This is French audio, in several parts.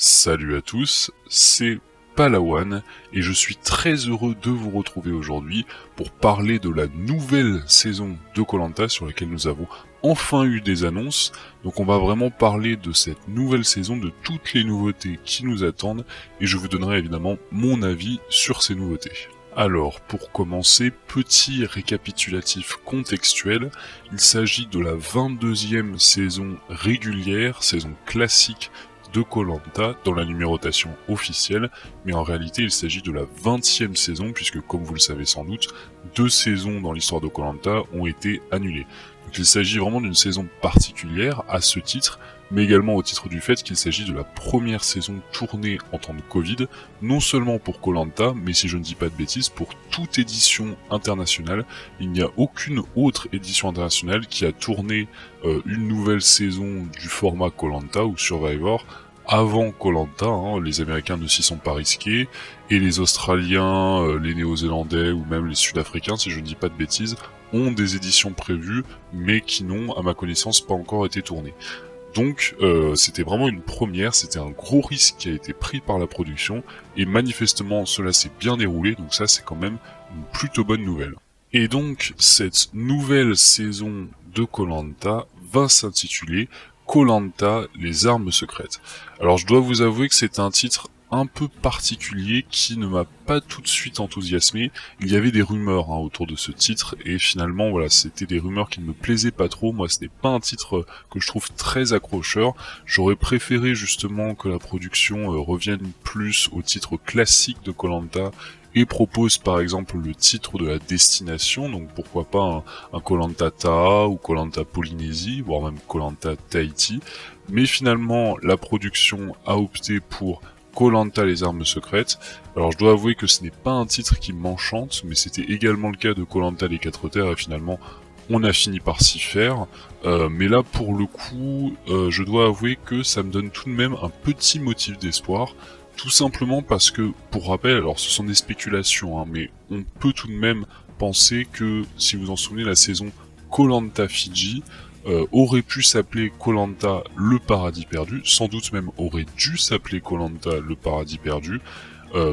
Salut à tous, c'est Palawan et je suis très heureux de vous retrouver aujourd'hui pour parler de la nouvelle saison de koh sur laquelle nous avons enfin eu des annonces. Donc on va vraiment parler de cette nouvelle saison, de toutes les nouveautés qui nous attendent et je vous donnerai évidemment mon avis sur ces nouveautés. Alors, pour commencer, petit récapitulatif contextuel, il s'agit de la 22e saison régulière, saison classique de koh dans la numérotation officielle, mais en réalité il s'agit de la 20e saison puisque comme vous le savez sans doute, 2 saisons dans l'histoire de koh ont été annulées. Donc il s'agit vraiment d'une saison particulière à ce titre, mais également au titre du fait qu'il s'agit de la première saison tournée en temps de Covid, non seulement pour koh mais si je ne dis pas de bêtises, pour toute édition internationale. Il n'y a aucune autre édition internationale qui a tourné une nouvelle saison du format koh ou Survivor avant koh les Américains ne s'y sont pas risqués, et les Australiens, les Néo-Zélandais ou même les Sud-Africains, si je ne dis pas de bêtises, ont des éditions prévues, mais qui n'ont, à ma connaissance, pas encore été tournées. Donc c'était vraiment une première, c'était un gros risque qui a été pris par la production, et manifestement cela s'est bien déroulé, donc ça c'est quand même une plutôt bonne nouvelle. Et donc cette nouvelle saison de koh va s'intituler koh les armes secrètes. Alors je dois vous avouer que c'est un titre un peu particulier qui ne m'a pas tout de suite enthousiasmé. Il y avait des rumeurs autour de ce titre et finalement voilà, c'était des rumeurs qui ne me plaisaient pas trop. Moi ce n'est pas un titre que je trouve très accrocheur. J'aurais préféré justement que la production revienne plus au titre classique de koh et propose par exemple le titre de la destination, donc pourquoi pas un koh Taha ou koh Polynésie, voire même koh Tahiti. Mais finalement la production a opté pour koh les armes secrètes. Alors je dois avouer que ce n'est pas un titre qui m'enchante, mais c'était également le cas de koh les 4 terres, et finalement on a fini par s'y faire. Mais là pour le coup, je dois avouer que ça me donne tout de même un petit motif d'espoir, tout simplement parce que, pour rappel, alors ce sont des spéculations, mais on peut tout de même penser que, si vous en souvenez, la saison koh Fidji aurait pu s'appeler koh le paradis perdu, sans doute même aurait dû s'appeler koh le paradis perdu,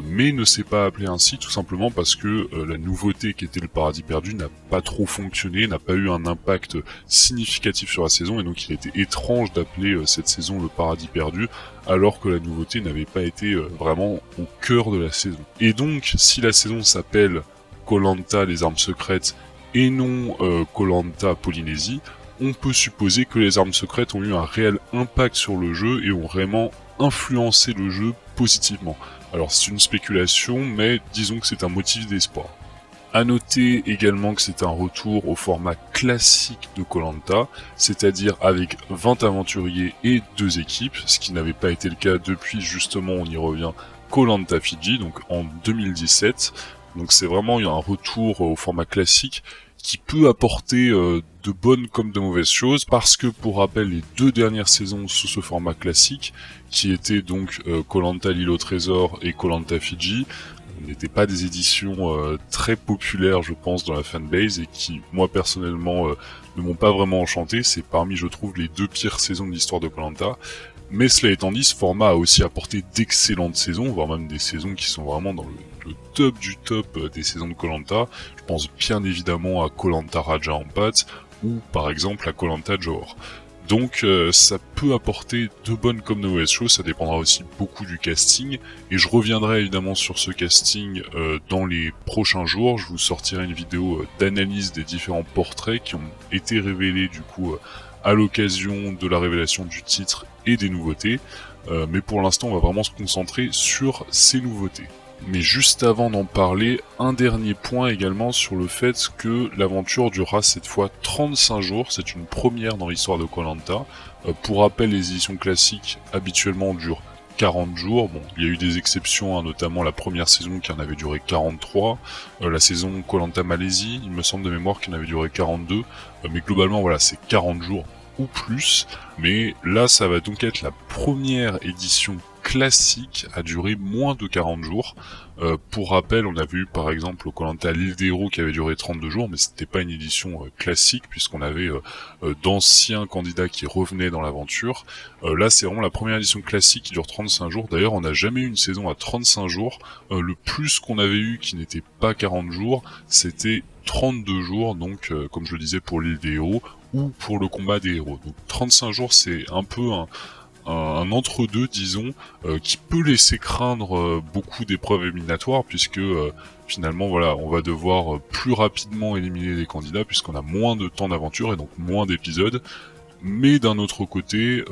mais ne s'est pas appelé ainsi tout simplement parce que la nouveauté qui était le paradis perdu n'a pas trop fonctionné, n'a pas eu un impact significatif sur la saison, et donc il était étrange d'appeler cette saison le paradis perdu alors que la nouveauté n'avait pas été vraiment au cœur de la saison. Et donc si la saison s'appelle koh les armes secrètes et non koh Polynésie, on peut supposer que les armes secrètes ont eu un réel impact sur le jeu et ont vraiment influencé le jeu positivement. Alors c'est une spéculation, mais disons que c'est un motif d'espoir. A noter également que c'est un retour au format classique de koh c'est-à-dire avec 20 aventuriers et 2 équipes, ce qui n'avait pas été le cas depuis, justement on y revient, koh Fidji, donc en 2017. Donc c'est vraiment un retour au format classique qui peut apporter de bonnes comme de mauvaises choses, parce que pour rappel les 2 dernières saisons sous ce format classique, qui étaient donc koh l'île au trésor et koh Fidji, n'étaient pas des éditions très populaires je pense dans la fanbase, et qui moi personnellement ne m'ont pas vraiment enchanté. C'est parmi je trouve les 2 pires saisons de l'histoire de koh. Mais cela étant dit, ce format a aussi apporté d'excellentes saisons, voire même des saisons qui sont vraiment dans le top du top des saisons de koh. Je pense bien évidemment à koh Raja Ampat, ou par exemple à koh Johor. Donc ça peut apporter de bonnes comme de mauvaises choses, ça dépendra aussi beaucoup du casting, et je reviendrai évidemment sur ce casting dans les prochains jours. Je vous sortirai une vidéo d'analyse des différents portraits qui ont été révélés du coup à l'occasion de la révélation du titre et des nouveautés, mais pour l'instant on va vraiment se concentrer sur ces nouveautés. Mais juste avant d'en parler, un dernier point également sur le fait que l'aventure durera cette fois 35 jours, c'est une première dans l'histoire de koh. Pour rappel, les éditions classiques habituellement durent 40 jours, bon, il y a eu des exceptions, notamment la première saison qui en avait duré 43, la saison koh Malaisie, il me semble de mémoire qui en avait duré 42, mais globalement voilà, c'est 40 jours ou plus, mais là ça va donc être la première édition classique a duré moins de 40 jours. Pour rappel, on avait eu par exemple au Koh-Lanta l'île des héros qui avait duré 32 jours, mais c'était pas une édition classique puisqu'on avait d'anciens candidats qui revenaient dans l'aventure. Là, c'est vraiment la première édition classique qui dure 35 jours. D'ailleurs, on n'a jamais eu une saison à 35 jours. Le plus qu'on avait eu qui n'était pas 40 jours, c'était 32 jours, donc comme je le disais pour l'île des héros ou pour le combat des héros. Donc 35 jours, c'est un peu un entre-deux, disons, qui peut laisser craindre beaucoup d'épreuves éliminatoires, puisque finalement, voilà, on va devoir plus rapidement éliminer les candidats, puisqu'on a moins de temps d'aventure et donc moins d'épisodes. Mais d'un autre côté,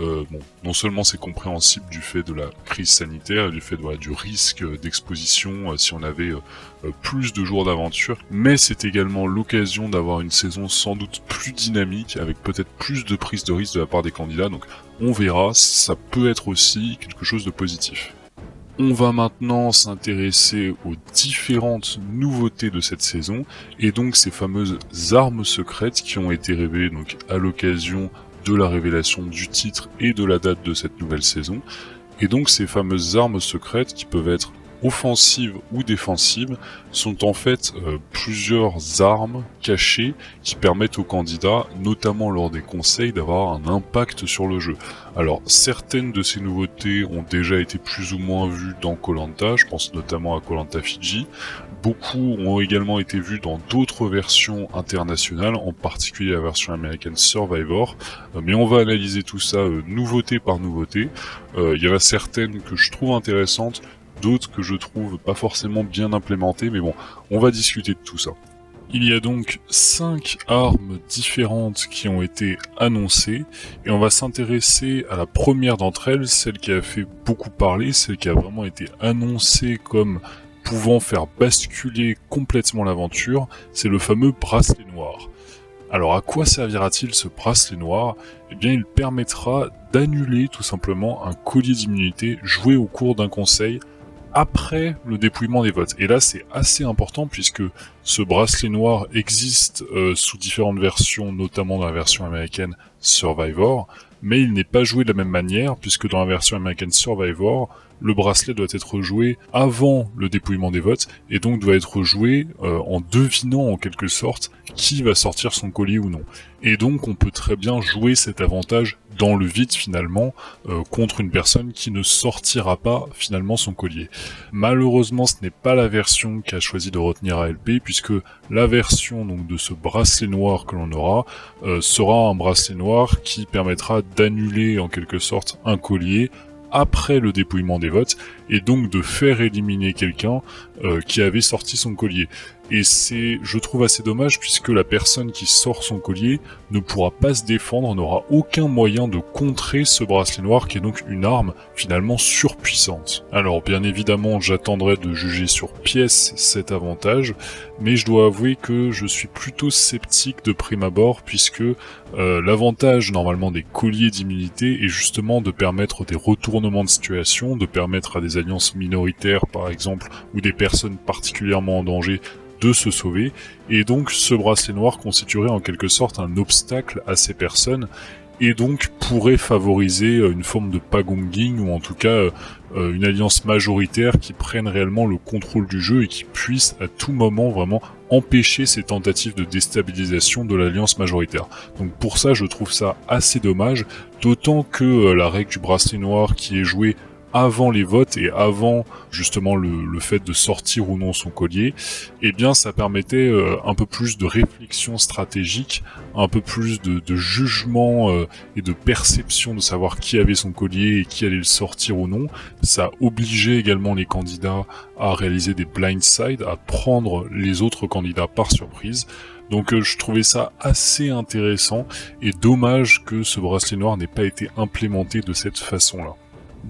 non seulement c'est compréhensible du fait de la crise sanitaire, du fait du risque d'exposition si on avait plus de jours d'aventure, mais c'est également l'occasion d'avoir une saison sans doute plus dynamique, avec peut-être plus de prise de risque de la part des candidats, donc on verra, ça peut être aussi quelque chose de positif. On va maintenant s'intéresser aux différentes nouveautés de cette saison, et donc ces fameuses armes secrètes qui ont été révélées donc à l'occasion de la révélation du titre et de la date de cette nouvelle saison. Et donc ces fameuses armes secrètes qui peuvent être offensives ou défensives sont en fait plusieurs armes cachées qui permettent aux candidats, notamment lors des conseils, d'avoir un impact sur le jeu. Alors certaines de ces nouveautés ont déjà été plus ou moins vues dans Koh-Lanta, je pense notamment à Koh-Lanta Fiji. Beaucoup ont également été vues dans d'autres versions internationales, en particulier la version américaine Survivor, mais on va analyser tout ça nouveauté par nouveauté. Il y en a certaines que je trouve intéressantes, d'autres que je trouve pas forcément bien implémentées, mais bon, on va discuter de tout ça. Il y a donc 5 armes différentes qui ont été annoncées, et on va s'intéresser à la première d'entre elles, celle qui a fait beaucoup parler, celle qui a vraiment été annoncée comme pouvant faire basculer complètement l'aventure, c'est le fameux bracelet noir. Alors à quoi servira-t-il ce bracelet noir ? Eh bien il permettra d'annuler tout simplement un collier d'immunité joué au cours d'un conseil après le dépouillement des votes. Et là c'est assez important puisque ce bracelet noir existe sous différentes versions, notamment dans la version américaine Survivor, mais il n'est pas joué de la même manière puisque dans la version américaine Survivor, le bracelet doit être joué avant le dépouillement des votes et donc doit être joué en devinant en quelque sorte qui va sortir son collier ou non. Et donc on peut très bien jouer cet avantage dans le vide finalement contre une personne qui ne sortira pas finalement son collier. Malheureusement ce n'est pas la version qu'a choisi de retenir ALP puisque la version donc de ce bracelet noir que l'on aura sera un bracelet noir qui permettra d'annuler en quelque sorte un collier après le dépouillement des votes, et donc de faire éliminer quelqu'un qui avait sorti son collier. Et c'est, je trouve, assez dommage puisque la personne qui sort son collier ne pourra pas se défendre, n'aura aucun moyen de contrer ce bracelet noir qui est donc une arme finalement surpuissante. Alors bien évidemment j'attendrai de juger sur pièce cet avantage, mais je dois avouer que je suis plutôt sceptique de prime abord puisque l'avantage normalement des colliers d'immunité est justement de permettre des retournements de situation, de permettre à des alliances minoritaires par exemple ou des personnes particulièrement en danger de se sauver, et donc ce bracelet noir constituerait en quelque sorte un obstacle à ces personnes, et donc pourrait favoriser une forme de pagonging, ou en tout cas une alliance majoritaire qui prenne réellement le contrôle du jeu et qui puisse à tout moment vraiment empêcher ces tentatives de déstabilisation de l'alliance majoritaire. Donc pour ça je trouve ça assez dommage, d'autant que la règle du bracelet noir qui est jouée avant les votes et avant justement le fait de sortir ou non son collier, eh bien ça permettait un peu plus de réflexion stratégique, un peu plus de jugement et de perception de savoir qui avait son collier et qui allait le sortir ou non. Ça obligeait également les candidats à réaliser des blindsides, à prendre les autres candidats par surprise. Donc je trouvais ça assez intéressant et dommage que ce bracelet noir n'ait pas été implémenté de cette façon-là.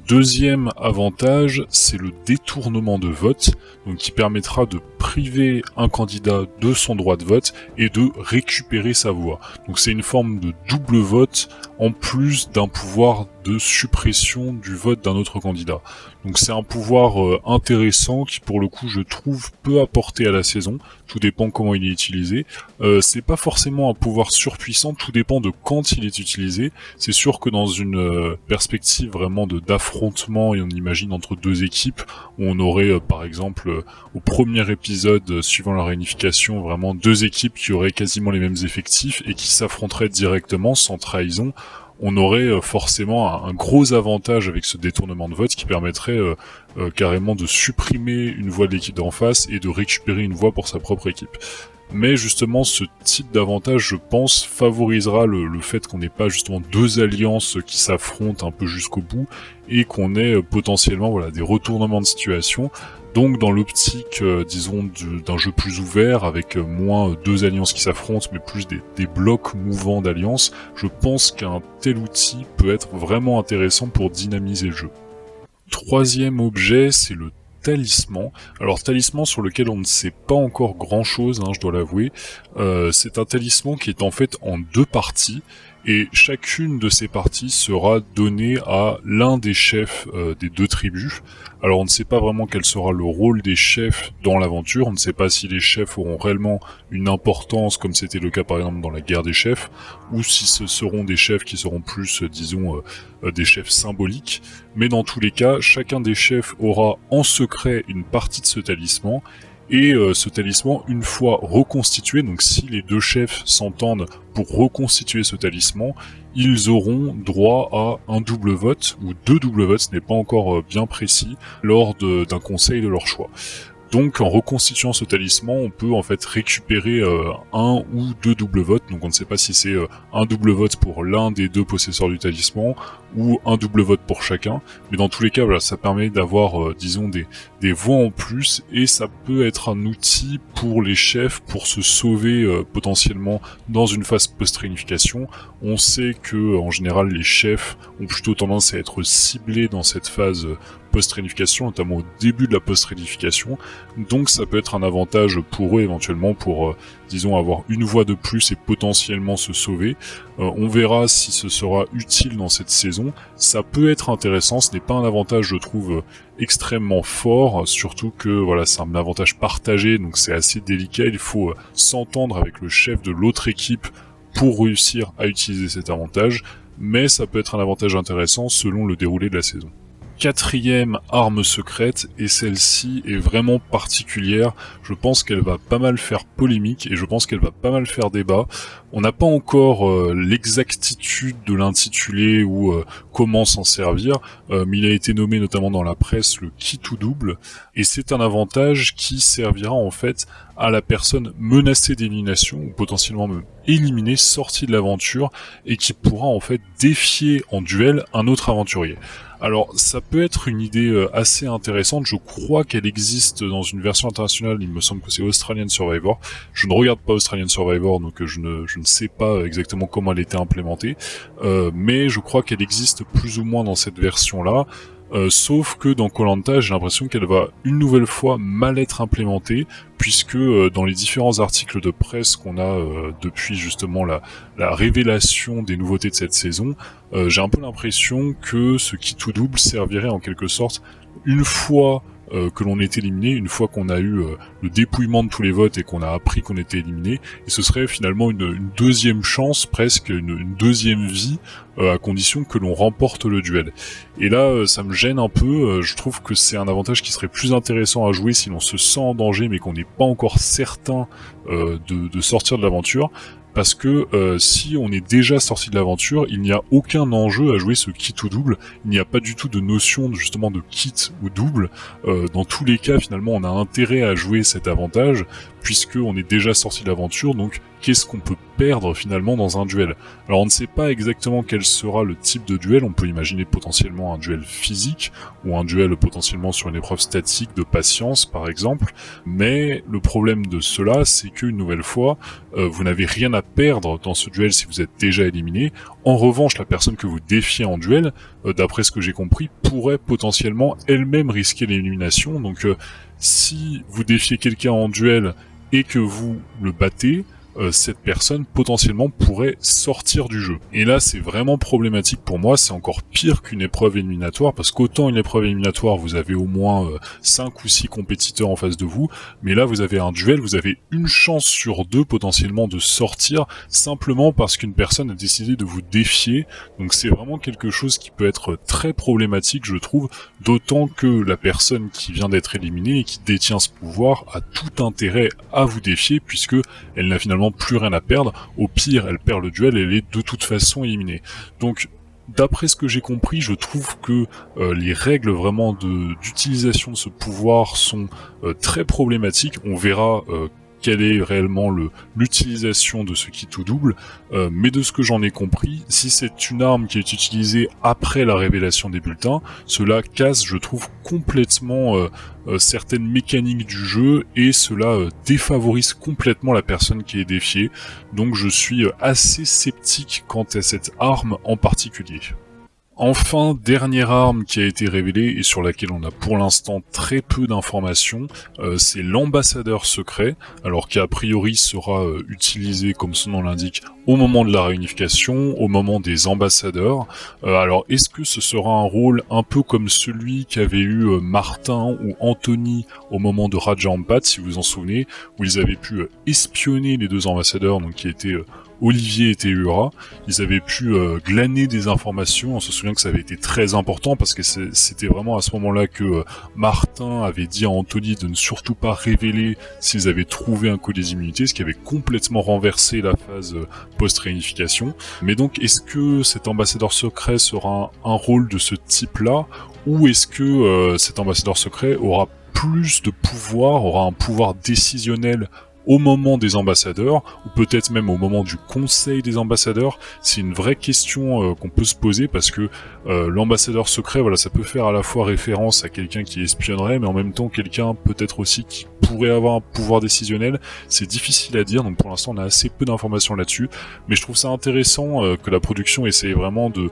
Deuxième avantage, c'est le détournement de vote, donc qui permettra de priver un candidat de son droit de vote et de récupérer sa voix. Donc c'est une forme de double vote en plus d'un pouvoir de suppression du vote d'un autre candidat. Donc c'est un pouvoir intéressant qui pour le coup je trouve peut apporter à la saison, tout dépend comment il est utilisé. C'est pas forcément un pouvoir surpuissant, tout dépend de quand il est utilisé. C'est sûr que dans une perspective vraiment d'affrontement, et on imagine entre deux équipes, où on aurait par exemple au premier épisode suivant la réunification vraiment deux équipes qui auraient quasiment les mêmes effectifs et qui s'affronteraient directement sans trahison, on aurait forcément un gros avantage avec ce détournement de vote qui permettrait carrément de supprimer une voix de l'équipe d'en face et de récupérer une voix pour sa propre équipe. Mais justement, ce type d'avantage, je pense, favorisera le fait qu'on n'ait pas justement deux alliances qui s'affrontent un peu jusqu'au bout et qu'on ait potentiellement des retournements de situation. Donc dans l'optique, disons, d'un jeu plus ouvert, avec moins deux alliances qui s'affrontent, mais plus des blocs mouvants d'alliances, je pense qu'un tel outil peut être vraiment intéressant pour dynamiser le jeu. Troisième objet, c'est le talisman. Alors talisman sur lequel on ne sait pas encore grand chose, je dois l'avouer. C'est un talisman qui est en fait en deux parties, et chacune de ces parties sera donnée à l'un des chefs des deux tribus. Alors on ne sait pas vraiment quel sera le rôle des chefs dans l'aventure, on ne sait pas si les chefs auront réellement une importance comme c'était le cas par exemple dans la guerre des chefs, ou si ce seront des chefs qui seront plus, disons, des chefs symboliques. Mais dans tous les cas, chacun des chefs aura en secret une partie de ce talisman, et ce talisman, une fois reconstitué, donc si les deux chefs s'entendent pour reconstituer ce talisman, ils auront droit à un double vote, ou deux doubles votes, ce n'est pas encore bien précis, lors d'un conseil de leur choix. Donc en reconstituant ce talisman, on peut en fait récupérer un ou deux doubles votes, donc on ne sait pas si c'est un double vote pour l'un des deux possesseurs du talisman, ou un double vote pour chacun, mais dans tous les cas, ça permet d'avoir, disons, des voix en plus, et ça peut être un outil pour les chefs pour se sauver potentiellement dans une phase post-réunification. On sait que en général les chefs ont plutôt tendance à être ciblés dans cette phase post-réunification, notamment au début de la post-réunification, donc ça peut être un avantage pour eux éventuellement pour, disons, avoir une voix de plus et potentiellement se sauver. On verra si ce sera utile dans cette saison, ça peut être intéressant, ce n'est pas un avantage je trouve extrêmement fort, surtout que c'est un avantage partagé, donc c'est assez délicat, il faut s'entendre avec le chef de l'autre équipe pour réussir à utiliser cet avantage, mais ça peut être un avantage intéressant selon le déroulé de la saison. Quatrième arme secrète, et celle-ci est vraiment particulière, je pense qu'elle va pas mal faire polémique et je pense qu'elle va pas mal faire débat. On n'a pas encore l'exactitude de l'intitulé ou comment s'en servir, mais il a été nommé notamment dans la presse le kit ou double, et c'est un avantage qui servira en fait à la personne menacée d'élimination ou potentiellement même éliminée, sortie de l'aventure, et qui pourra en fait défier en duel un autre aventurier. Alors ça peut être une idée assez intéressante, je crois qu'elle existe dans une version internationale, il me semble que c'est Australian Survivor. Je ne regarde pas Australian Survivor, donc je ne sais pas exactement comment elle a été implémentée, mais je crois qu'elle existe plus ou moins dans cette version-là. Sauf que dans Koh-Lanta, j'ai l'impression qu'elle va une nouvelle fois mal être implémentée, puisque dans les différents articles de presse qu'on a depuis justement la révélation des nouveautés de cette saison, j'ai un peu l'impression que ce kit ou double servirait en quelque sorte une fois que l'on est éliminé, une fois qu'on a eu le dépouillement de tous les votes et qu'on a appris qu'on était éliminé, et ce serait finalement une deuxième chance, presque une deuxième vie, à condition que l'on remporte le duel. Et là, ça me gêne un peu, je trouve que c'est un avantage qui serait plus intéressant à jouer si l'on se sent en danger mais qu'on n'est pas encore certain de sortir de l'aventure. Parce que si on est déjà sorti de l'aventure, il n'y a aucun enjeu à jouer ce kit ou double, il n'y a pas du tout de notion justement de kit ou double, dans tous les cas finalement on a intérêt à jouer cet avantage, puisque on est déjà sorti de l'aventure, donc qu'est-ce qu'on peut perdre finalement dans un duel? Alors on ne sait pas exactement quel sera le type de duel, on peut imaginer potentiellement un duel physique, ou un duel potentiellement sur une épreuve statique de patience par exemple, mais le problème de cela c'est qu'une nouvelle fois, vous n'avez rien à perdre dans ce duel si vous êtes déjà éliminé. En revanche, la personne que vous défiez en duel, d'après ce que j'ai compris, pourrait potentiellement elle-même risquer l'élimination, donc si vous défiez quelqu'un en duel et que vous le battez, cette personne potentiellement pourrait sortir du jeu. Et là c'est vraiment problématique pour moi, c'est encore pire qu'une épreuve éliminatoire, parce qu'autant une épreuve éliminatoire vous avez au moins 5 ou 6 compétiteurs en face de vous, mais là vous avez un duel, vous avez une chance sur 2 potentiellement de sortir, simplement parce qu'une personne a décidé de vous défier. Donc c'est vraiment quelque chose qui peut être très problématique, je trouve, d'autant que la personne qui vient d'être éliminée et qui détient ce pouvoir a tout intérêt à vous défier, puisque elle n'a finalement plus rien à perdre. Au pire, elle perd le duel, elle est de toute façon éliminée. Donc d'après ce que j'ai compris, je trouve que les règles vraiment d'utilisation de ce pouvoir sont très problématiques. On verra quelle est réellement l'utilisation de ce qui tout double, mais de ce que j'en ai compris, si c'est une arme qui est utilisée après la révélation des bulletins, cela casse, je trouve, complètement certaines mécaniques du jeu, et cela défavorise complètement la personne qui est défiée. Donc je suis assez sceptique quant à cette arme en particulier. Enfin, dernière arme qui a été révélée et sur laquelle on a pour l'instant très peu d'informations, c'est l'ambassadeur secret, alors qui a priori sera utilisé, comme son nom l'indique, au moment de la réunification, au moment des ambassadeurs. Alors est-ce que ce sera un rôle un peu comme celui qu'avait eu Martin ou Anthony au moment de Raja Ampat, si vous vous en souvenez, où ils avaient pu espionner les deux ambassadeurs, donc qui étaient Olivier et Théura. Ils avaient pu glaner des informations. On se souvient que ça avait été très important parce que c'était vraiment à ce moment-là que Martin avait dit à Anthony de ne surtout pas révéler s'ils avaient trouvé un code des immunités, ce qui avait complètement renversé la phase post-réunification. Mais donc, est-ce que cet ambassadeur secret sera un rôle de ce type-là, ou est-ce que cet ambassadeur secret aura plus de pouvoir, aura un pouvoir décisionnel au moment des ambassadeurs, ou peut-être même au moment du conseil des ambassadeurs? C'est une vraie question qu'on peut se poser, parce que l'ambassadeur secret, voilà, ça peut faire à la fois référence à quelqu'un qui espionnerait, mais en même temps quelqu'un peut-être aussi qui pourrait avoir un pouvoir décisionnel. C'est difficile à dire, donc pour l'instant on a assez peu d'informations là-dessus, mais je trouve ça intéressant que la production essaye vraiment de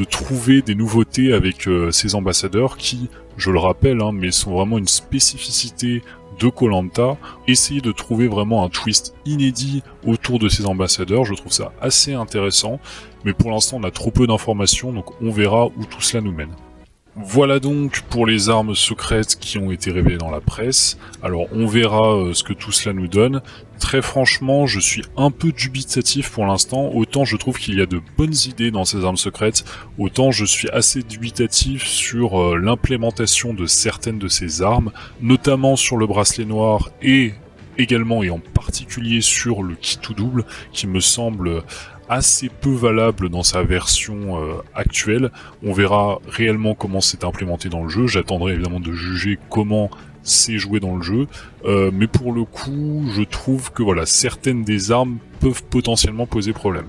trouver des nouveautés avec ces ambassadeurs qui, je le rappelle, mais sont vraiment une spécificité de Koh-Lanta. Essayer de trouver vraiment un twist inédit autour de ces ambassadeurs, je trouve ça assez intéressant, mais pour l'instant on a trop peu d'informations, donc on verra où tout cela nous mène. Voilà donc pour les armes secrètes qui ont été révélées dans la presse. Alors on verra ce que tout cela nous donne. Très franchement, je suis un peu dubitatif pour l'instant. Autant je trouve qu'il y a de bonnes idées dans ces armes secrètes, autant je suis assez dubitatif sur l'implémentation de certaines de ces armes, notamment sur le bracelet noir et également et en particulier sur le kit tout double, qui me semble assez peu valable dans sa version actuelle. On verra réellement comment c'est implémenté dans le jeu. J'attendrai évidemment de juger comment c'est joué dans le jeu, mais pour le coup, je trouve que voilà, certaines des armes peuvent potentiellement poser problème.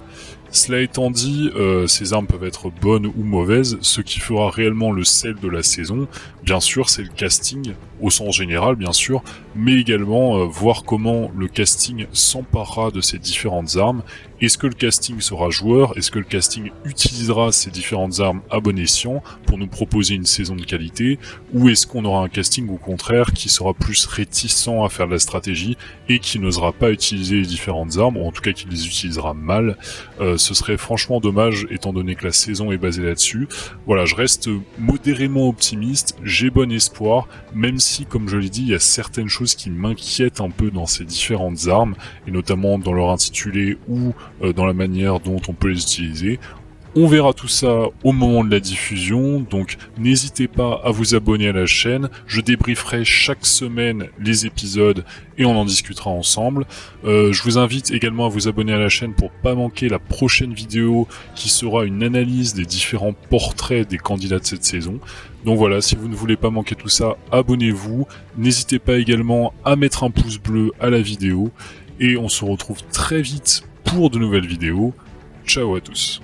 Cela étant dit, ces armes peuvent être bonnes ou mauvaises. Ce qui fera réellement le sel de la saison, bien sûr, c'est le casting, au sens général bien sûr, mais également voir comment le casting s'emparera de ces différentes armes. Est-ce que le casting sera joueur? Est-ce que le casting utilisera ces différentes armes à bon escient pour nous proposer une saison de qualité? Ou est-ce qu'on aura un casting au contraire qui sera plus réticent à faire de la stratégie et qui n'osera pas utiliser les différentes armes, ou en tout cas qui les utilisera mal? Ce serait franchement dommage étant donné que la saison est basée là-dessus. Voilà, je reste modérément optimiste, j'ai bon espoir, même si, comme je l'ai dit, il y a certaines choses qui m'inquiètent un peu dans ces différentes armes, et notamment dans leur intitulé ou dans la manière dont on peut les utiliser. On verra tout ça au moment de la diffusion, donc n'hésitez pas à vous abonner à la chaîne, je débrieferai chaque semaine les épisodes et on en discutera ensemble. Je vous invite également à vous abonner à la chaîne pour pas manquer la prochaine vidéo qui sera une analyse des différents portraits des candidats de cette saison. Donc voilà, si vous ne voulez pas manquer tout ça, abonnez-vous, n'hésitez pas également à mettre un pouce bleu à la vidéo, et on se retrouve très vite pour de nouvelles vidéos. Ciao à tous.